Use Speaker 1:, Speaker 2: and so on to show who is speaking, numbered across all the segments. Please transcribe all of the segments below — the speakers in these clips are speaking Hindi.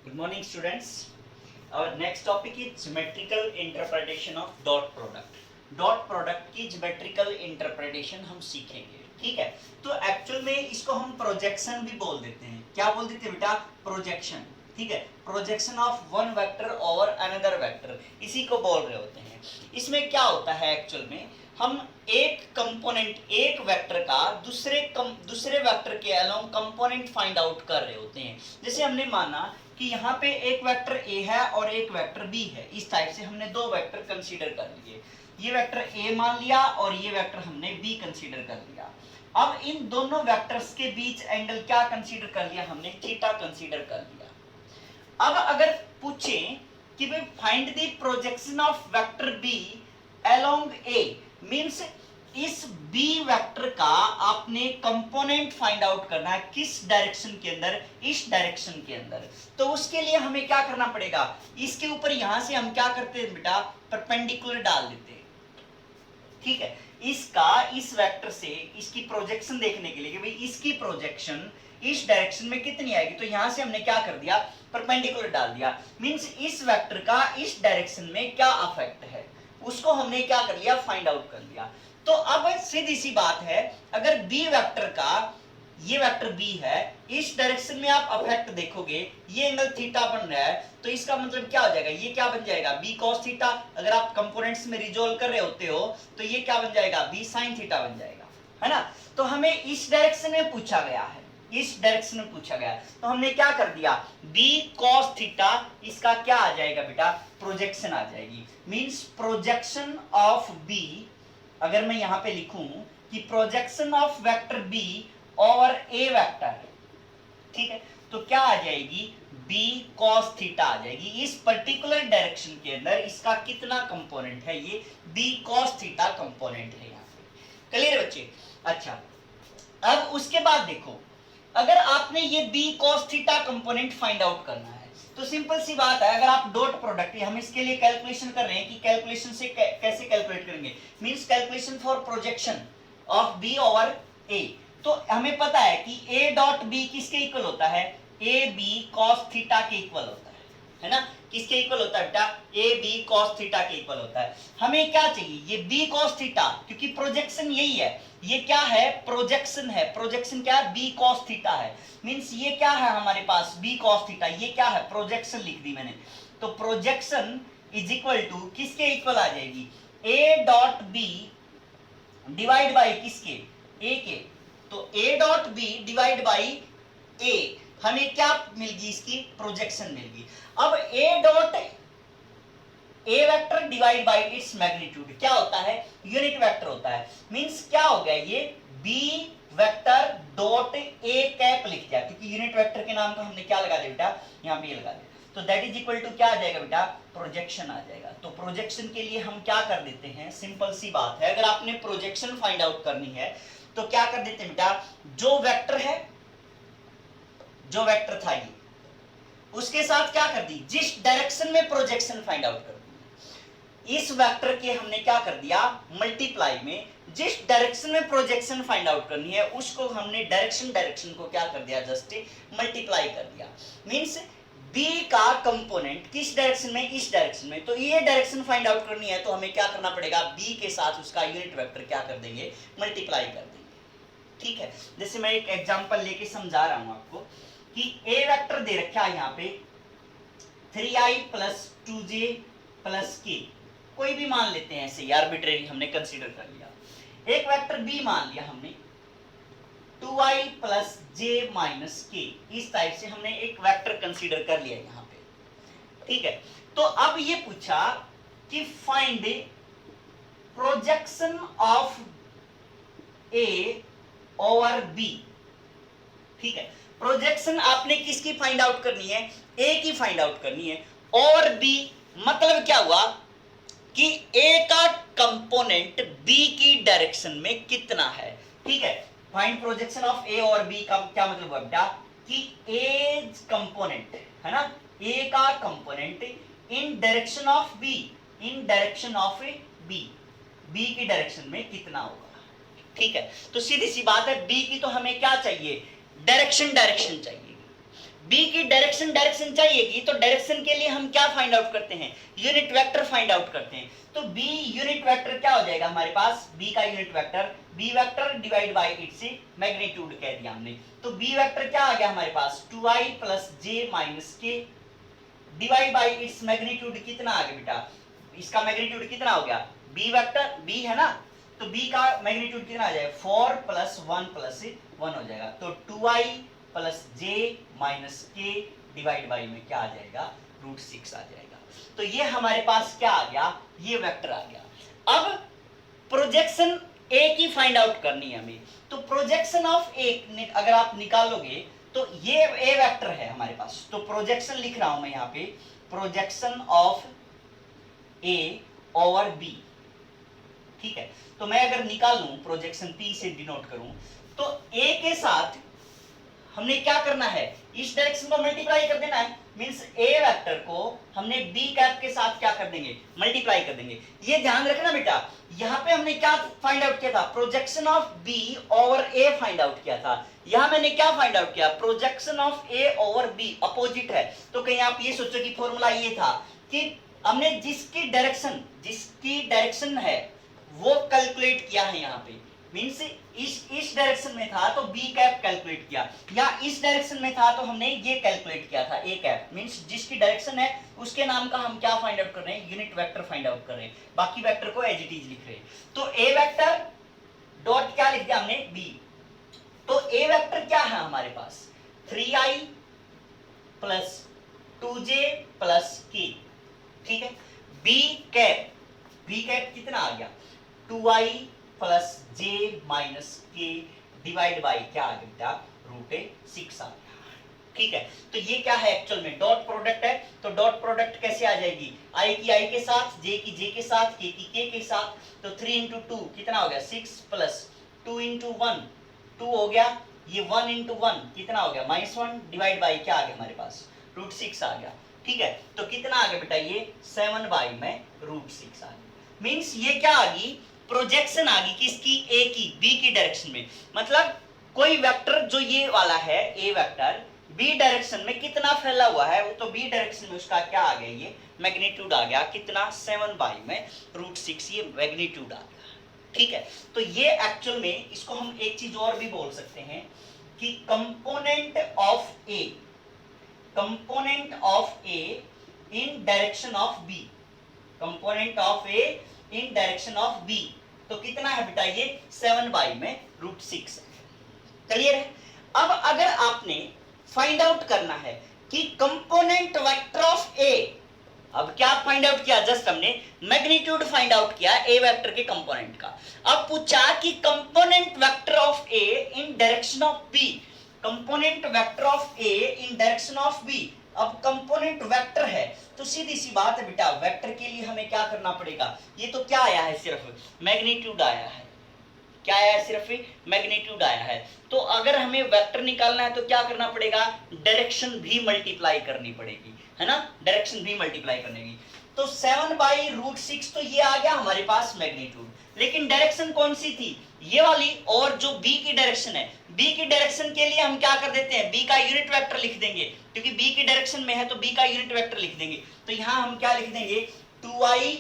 Speaker 1: Good morning, students. Our next topic is geometrical interpretation of dot product. Dot product की ज्योमेट्रिकल इंटरप्रिटेशन हम सीखेंगे, ठीक है। तो एक्चुअल में इसको हम प्रोजेक्शन भी बोल देते हैं। क्या बोल देते हैं बेटा? प्रोजेक्शन, ठीक है। Projection of one vector over another vector, इसी को बोल रहे होते हैं। इसमें क्या होता है एक्चुअल में, हम एक कंपोनेंट, एक वेक्टर का दूसरे वेक्टर के अलोंग कंपोनेंट फाइंड आउट कर रहे होते हैं। जैसे हमने माना कि यहाँ पे एक वेक्टर ए है और एक वेक्टर बी है, इस टाइप से हमने दो वेक्टर कंसीडर कर लिए। ये वेक्टर ए मान लिया और ये वेक्टर हमने बी कंसीडर कर लिया। अब इन दोनों वेक्टर्स के बीच एंगल क्या कंसीडर कर लिया हमने? थीटा कंसीडर कर लिया। अब अगर पूछें कि भाई find the projection of vector b along a, means इस बी वेक्टर का आपने कंपोनेंट फाइंड आउट करना है। किस डायरेक्शन के अंदर? इस डायरेक्शन के अंदर। तो उसके लिए हमें क्या करना पड़ेगा? इसके ऊपर यहां से हम क्या करते हैं बेटा? परपेंडिकुलर डाल देते हैं, ठीक है। इसका इस वेक्टर से इसकी प्रोजेक्शन देखने के लिए कि भाई इसकी प्रोजेक्शन इस डायरेक्शन में कितनी आएगी, तो यहां से हमने क्या कर दिया? परपेंडिकुलर डाल दिया। मींस इस वेक्टर का इस डायरेक्शन में क्या अफेक्ट है, उसको हमने क्या कर लिया? फाइंड आउट कर लिया। तो अब सीधी सी बात है, अगर बी वेक्टर का, ये वेक्टर बी है, इस डायरेक्शन में आप अफेक्ट देखोगे, ये एंगल थीटा बन रहा है, तो इसका मतलब क्या हो जाएगा? ये क्या बन जाएगा? B cos theta. अगर आप कंपोनेंट्स में रिजोल्व कर रहे होते हो तो ये क्या बन जाएगा? बी साइन थीटा बन जाएगा, है ना। तो हमें इस डायरेक्शन में पूछा गया है, इस डायरेक्शन में पूछा गया, तो हमने क्या कर दिया? बी कॉस थीटा, इसका क्या आ जाएगा बेटा? प्रोजेक्शन आ जाएगी। मींस प्रोजेक्शन ऑफ बी, अगर मैं यहां पे लिखूं कि projection of vector b over a vector, ठीक है, तो क्या आ जाएगी? बी कॉस थीटा आ जाएगी। इस पर्टिकुलर डायरेक्शन के अंदर इसका कितना कंपोनेंट है? ये बी कॉस थीटा कंपोनेंट है यहां पे। क्लियर बच्चे? अच्छा, अब उसके बाद देखो, अगर आपने ये B cos theta component find out करना है तो सिंपल सी बात है, अगर आप डॉट प्रोडक्ट, हम इसके लिए कैलकुलेशन कर रहे हैं कि कैलकुलेशन से कैसे कैलकुलेट करेंगे, means calculation for projection of B over A. तो हमें पता है कि ए डॉट बी किसके इक्वल होता है? ए बी कॉस थीटा के इक्वल होता है ना। किसके इक्वल होता है बेटा? ए बी कॉस थीटा के इक्वल होता है। हमें क्या चाहिए? ये बी कॉस थीटा, क्योंकि प्रोजेक्शन यही है। ये क्या है? प्रोजेक्शन है। प्रोजेक्शन क्या है? बी कॉस थीटा है। मींस ये क्या है हमारे पास? B cos theta. ये क्या है? प्रोजेक्शन लिख दी मैंने। तो प्रोजेक्शन इज इक्वल टू किसके इक्वल आ जाएगी? A dot B divide by किसके? ए के। तो A dot B divide by A, हमें क्या मिल गई? इसकी प्रोजेक्शन मिल गई। अब A dot A vector divide by its magnitude क्या होता है? यूनिट वेक्टर होता है। मींस क्या हो गया? ये b vector dot a cap लिख दिया, क्योंकि यूनिट वेक्टर के नाम को हमने क्या लगा दिया बेटा? यहाँ पे ये लगा दिया। तो दैट इज इक्वल टू क्या आ जाएगा बेटा? प्रोजेक्शन आ जाएगा। तो प्रोजेक्शन के लिए हम क्या कर देते हैं? सिंपल सी बात है, अगर आपने प्रोजेक्शन फाइंड आउट करनी है तो क्या कर देते हैं बेटा? जो वेक्टर है, जो वेक्टर था ये, उसके साथ क्या कर दी? जिस डायरेक्शन में प्रोजेक्शन फाइंड आउट कर दी, इस वेक्टर के हमने क्या कर दिया? मल्टीप्लाई में जिस डायरेक्शन में प्रोजेक्शन फाइंड आउट करनी है उसको हमने डायरेक्शन को क्या कर दिया? जस्ट मल्टीप्लाई कर दिया। मींस बी का कंपोनेंट किस डायरेक्शन में? इस डायरेक्शन में। तो ये डायरेक्शन फाइंड आउट करनी है तो हमें क्या करना पड़ेगा? बी के साथ उसका यूनिट वेक्टर क्या कर देंगे? मल्टीप्लाई कर देंगे, ठीक है। जैसे मैं एक एग्जांपल लेके समझा रहा हूं आपको कि ए वेक्टर दे रखा है यहाँ पे 3i plus 2j plus k, कोई भी मान लेते हैं ऐसे, आर्बिट्रेरी हमने कंसीडर कर लिया। एक वेक्टर बी मान लिया हमने 2i plus j minus k, इस टाइप से हमने एक वेक्टर कंसीडर कर लिया यहाँ पे, ठीक है। तो अब ये पूछा कि find projection of a over b, ठीक है। प्रोजेक्शन आपने किसकी फाइंड आउट करनी है? ए की फाइंड आउट करनी है। और बी मतलब क्या हुआ कि ए का कंपोनेंट बी की डायरेक्शन में कितना है, ठीक है। फाइंड प्रोजेक्शन ऑफ ए और बी का क्या मतलब हुआ बेटा? कि ए कंपोनेंट है ना, ए का component in direction of b, in direction of b, b की डायरेक्शन में कितना होगा, ठीक है। तो सीधी सी बात है, बी की तो हमें क्या चाहिए? डायरेक्शन चाहिए। बी की डायरेक्शन चाहिएगी, तो डायरेक्शन के लिए हम क्या फाइंड आउट करते हैं, यूनिट वेक्टर फाइंड आउट करते हैं। तो बी यूनिट वेक्टर क्या हो जाएगा हमारे पास, बी का unit vector b vector divide by its magnitude कह दिया हमने। तो बी वेक्टर क्या आ गया हमारे पास 2i प्लस जे माइनस के डिवाइड बाय इट्स मैग्नीट्यूड कितना आ गया बेटा, इसका मैग्नीट्यूड कितना हो गया, बी वेक्टर बी है ना, तो बी का मैग्नीट्यूड कितना आ जाएगा 4 प्लस 1 हो जाएगा। तो 2i प्लस जे माइनस के डिवाइड बाई में क्या आ जाएगा √6 आ जाएगा। तो ये हमारे पास क्या आ गया, ये वेक्टर आ गया। अब प्रोजेक्शन ए की फाइंड आउट करनी है हमें। तो प्रोजेक्शन ऑफ ए अगर आप निकालोगे तो ये ए वेक्टर है हमारे पास, तो प्रोजेक्शन लिख रहा हूं मैं यहाँ पे, projection of a over b, ठीक है। तो मैं अगर निकालूं प्रोजेक्शन पी से डिनोट करूं, तो ए के साथ हमने क्या करना है, इस डायरेक्शन को मल्टीप्लाई कर देना है, मींस ए वेक्टर को हमने बी कैप के साथ क्या कर देंगे, मल्टीप्लाई कर देंगे। ये ध्यान रखना बेटा, यहाँ पे हमने क्या फाइंड आउट किया था, projection of B over a find out किया था। यहाँ मैंने क्या फाइंड आउट किया, projection of a over b, opposite है। तो कहीं आप ये सोचो कि फॉर्मूला ये था कि हमने जिसकी डायरेक्शन है वो कैलकुलेट किया है यहाँ पे, मींस इस डायरेक्शन में था तो बी कैप कैलकुलेट किया, या इस डायरेक्शन में था तो हमने ये कैलकुलेट किया था ए कैप, मींस जिसकी डायरेक्शन है उसके नाम का हम क्या फाइंड आउट कर रहे हैं, यूनिट वेक्टर फाइंड आउट कर रहे हैं, बाकी वेक्टर को एज इट इज लिख रहे हैं। तो ए वेक्टर डॉट क्या लिख दिया हमने बी, तो ए वेक्टर क्या है हमारे पास 3i plus 2j plus k, ठीक है। बी कैप कितना आ गया 2i प्लस जे माइनस के डिवाइड बाई क्या आ गया √6 आ गया, ठीक है। तो ये क्या है एक्चुअल में डॉट प्रोडक्ट है। तो डॉट प्रोडक्ट कैसे आ जाएगी, i की i के साथ, j की j के साथ, k की k के साथ। तो 3 into 2 कितना हो गया 6 प्लस 2 into 1 2 हो गया, ये 1 into 1 कितना हो गया -1 डिवाइड बाई क्या आ गया हमारे पास √6 आ गया, ठीक है। तो कितना आ गया बेटा ये 7 बाई में √6 आ गया। मींस ये क्या आ गई, प्रोजेक्शन आ गई किसकी, ए की बी की डायरेक्शन में। मतलब कोई वेक्टर जो ये वाला है ए वेक्टर बी डायरेक्शन में कितना फैला हुआ है, वो तो बी डायरेक्शन में उसका क्या आ गया, ये मैग्नीट्यूड आ गया कितना 7 बाई में √6, ये मैग्नीट्यूड आ गया, ठीक है। तो ये एक्चुअल में इसको हम एक चीज और भी बोल सकते हैं कि component of A in direction of b, component of A in direction of b. तो कितना है बेटा ये 7 बाई में √6, क्लियर है। अब अगर आपने फाइंड आउट करना है कि कंपोनेंट वेक्टर ऑफ ए, अब क्या फाइंड आउट किया, जस्ट हमने मैग्नीट्यूड फाइंड आउट किया ए वेक्टर के कंपोनेंट का। अब पूछा कि component vector of A in direction of b, component vector of A in direction of b. अब कंपोनेंट वेक्टर है तो सीधी सी बात है बेटा, वेक्टर के लिए हमें क्या करना पड़ेगा, ये तो क्या आया है सिर्फ मैग्नीट्यूड आया है, क्या आया है सिर्फ मैग्नीट्यूड आया है। तो अगर हमें वेक्टर निकालना है तो क्या करना पड़ेगा, डायरेक्शन भी मल्टीप्लाई करनी पड़ेगी, है ना, डायरेक्शन भी मल्टीप्लाई करने की। तो 7 बाई √6 तो ये आ गया हमारे पास मैग्नीट्यूड, लेकिन डायरेक्शन कौन सी थी, ये वाली, और जो बी की डायरेक्शन है, बी की डायरेक्शन के लिए हम क्या कर देते हैं, बी का यूनिट वेक्टर लिख देंगे, क्योंकि बी की डायरेक्शन में है तो बी का यूनिट वेक्टर लिख देंगे। तो यहां हम क्या लिख देंगे 2i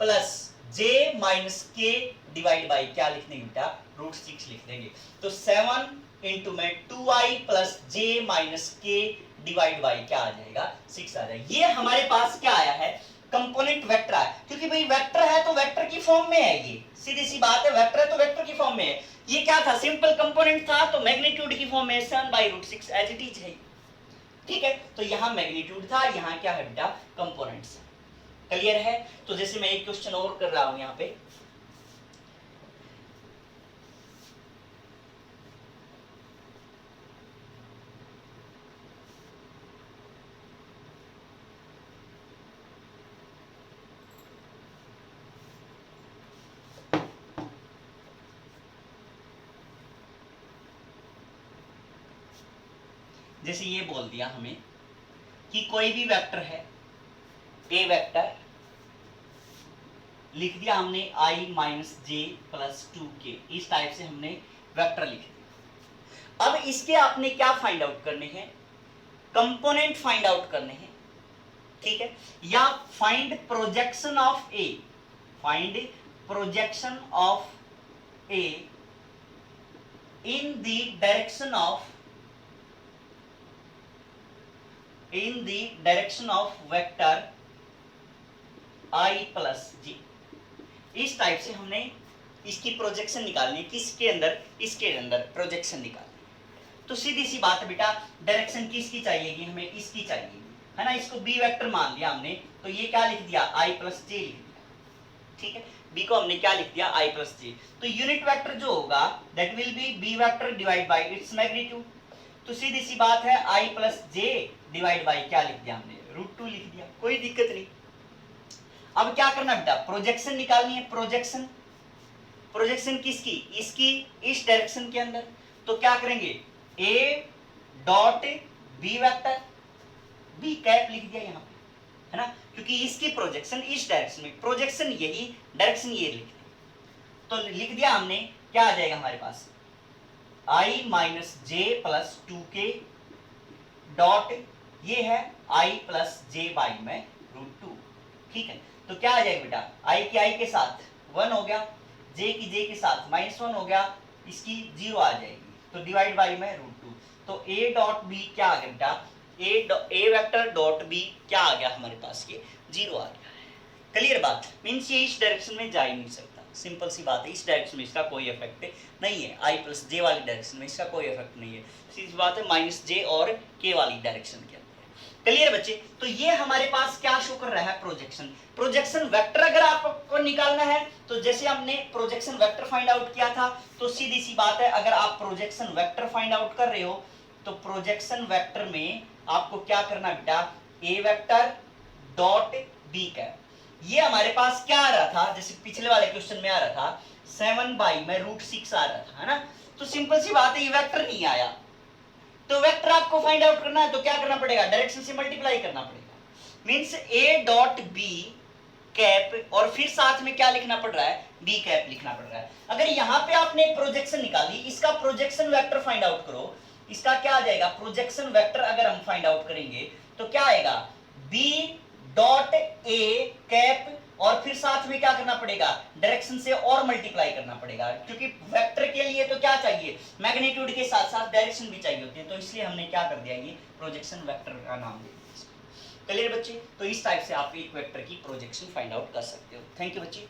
Speaker 1: प्लस जे माइनस के डिवाइड बाई क्या लिख देंगे बेटा √6 लिख देंगे। तो 7 इंटू में 2i प्लस जे माइनस के डिवाइड बाई क्या आ जाएगा 6 आ जाएगा। ये हमारे पास क्या आया है, कंपोनेंट वेक्टर है, क्योंकि भाई वेक्टर है तो वेक्टर की फॉर्म में है, ये सीधी सी बात है, वेक्टर है तो वेक्टर की फॉर्म में है। ये क्या था, सिंपल कंपोनेंट था तो मैग्नीट्यूड की फॉर्म में 7 बाई √6 एज इट इज है, ठीक है। तो यहाँ मैग्नीट्यूड था, यहाँ क्या है बेटा कंपोनेंट्स, क्लियर है। तो जैसे मैं एक क्वेश्चन और कर रहा हूं यहाँ पे, जैसे ये बोल दिया हमें कि कोई भी वेक्टर है, ए वेक्टर लिख दिया हमने i minus J plus 2k, इस टाइप से हमने वेक्टर लिख दिया। अब इसके आपने क्या फाइंड आउट करने हैं, कंपोनेंट फाइंड आउट करने हैं, ठीक है, या find projection of A, find projection of A in the direction of vector i plus j. इस टाइप से हमने इसकी प्रोजेक्शन निकालनी है, किसके अंदर, इसके अंदर प्रोजेक्शन निकालनी है। तो सीधी सी बात है बेटा, डायरेक्शन किसकी चाहिएगी, हमें इसकी चाहिएगी, है ना। इसको बी वेक्टर मान लिया हमने, तो ये क्या लिख दिया, i प्लस जे लिख दिया, ठीक है। बी को हमने क्या लिख दिया, i प्लस जे। तो यूनिट वेक्टर जो होगा that will be b vector divide by its magnitude. तो सीधी सी बात है i plus j divide by क्या लिख दिया हमने, √2 लिख दिया, कोई दिक्कत नहीं। अब क्या करना बेटा, प्रोजेक्शन निकालनी है, प्रोजेक्शन किसकी, इसकी, इस डायरेक्शन के अंदर। तो क्या करेंगे, a dot b vector, b cap लिख दिया यहाँ पे, है ना, क्योंकि इसकी प्रोजेक्शन इस डायरेक्शन में, प्रोजेक्शन यही, डायरेक्शन ये लिख दी। तो लिख दिया हमने, क्या आ जाएगा हमारे पास, i minus J plus 2k dot ये है i प्लस जे बाई में √2, ठीक है। तो क्या आ जाएगा बेटा, i की i के साथ 1 हो गया, j की j के साथ -1 हो गया, इसकी 0 आ जाएगी, तो डिवाइड बाई में √2। तो a डॉट b क्या आ गया बेटा, a वेक्टर डॉट b क्या आ गया हमारे पास, ये 0 आ गया। क्लियर बात, मीन्स ये इस डायरेक्शन में जा ही नहीं सकता, सिंपल सी बात है, इस डायरेक्शन में इसका कोई इफेक्ट नहीं है, i प्लस जे वाली डायरेक्शन में इसका कोई इफेक्ट नहीं है, सीधी बात है, माइनस जे और k वाली डायरेक्शन के अंदर। क्लियर बच्चे, तो ये हमारे पास क्या शो कर रहा है, प्रोजेक्शन वेक्टर अगर आपको निकालना है तो जैसे हमने प्रोजेक्शन वेक्टर फाइंड आउट किया था, तो सीधी सी बात है, अगर आप प्रोजेक्शन वेक्टर फाइंड आउट कर रहे हो तो प्रोजेक्शन वेक्टर में आपको क्या करना बेटा, ए वेक्टर डॉट बी कैप। ये हमारे पास क्या आ रहा था, जैसे पिछले वाले क्वेश्चन में आ रहा था 7 बाई में √6 आ रहा था, है ना। तो सिंपल सी बात है, ये वेक्टर नहीं आया, तो वेक्टर आपको फाइंड आउट करना है तो क्या करना पड़ेगा, डायरेक्शन से मल्टीप्लाई करना पड़ेगा, means a dot b cap, और फिर साथ में क्या लिखना पड़ रहा है, b कैप लिखना पड़ रहा है। अगर यहाँ पे आपने प्रोजेक्शन निकाली, इसका प्रोजेक्शन वेक्टर फाइंड आउट करो, इसका क्या आ जाएगा, प्रोजेक्शन वेक्टर अगर हम फाइंड आउट करेंगे तो क्या आएगा, b डॉट a कैप, और फिर साथ में क्या करना पड़ेगा, डायरेक्शन से और मल्टीप्लाई करना पड़ेगा, क्योंकि वेक्टर के लिए तो क्या चाहिए, मैग्नीट्यूड के साथ साथ डायरेक्शन भी चाहिए होती है, तो इसलिए हमने क्या कर दिया, ये प्रोजेक्शन वेक्टर का नाम दे दिया। क्लियर बच्चे, तो इस टाइप से आप एक वेक्टर की प्रोजेक्शन फाइंड आउट कर सकते हो। थैंक यू बच्चे।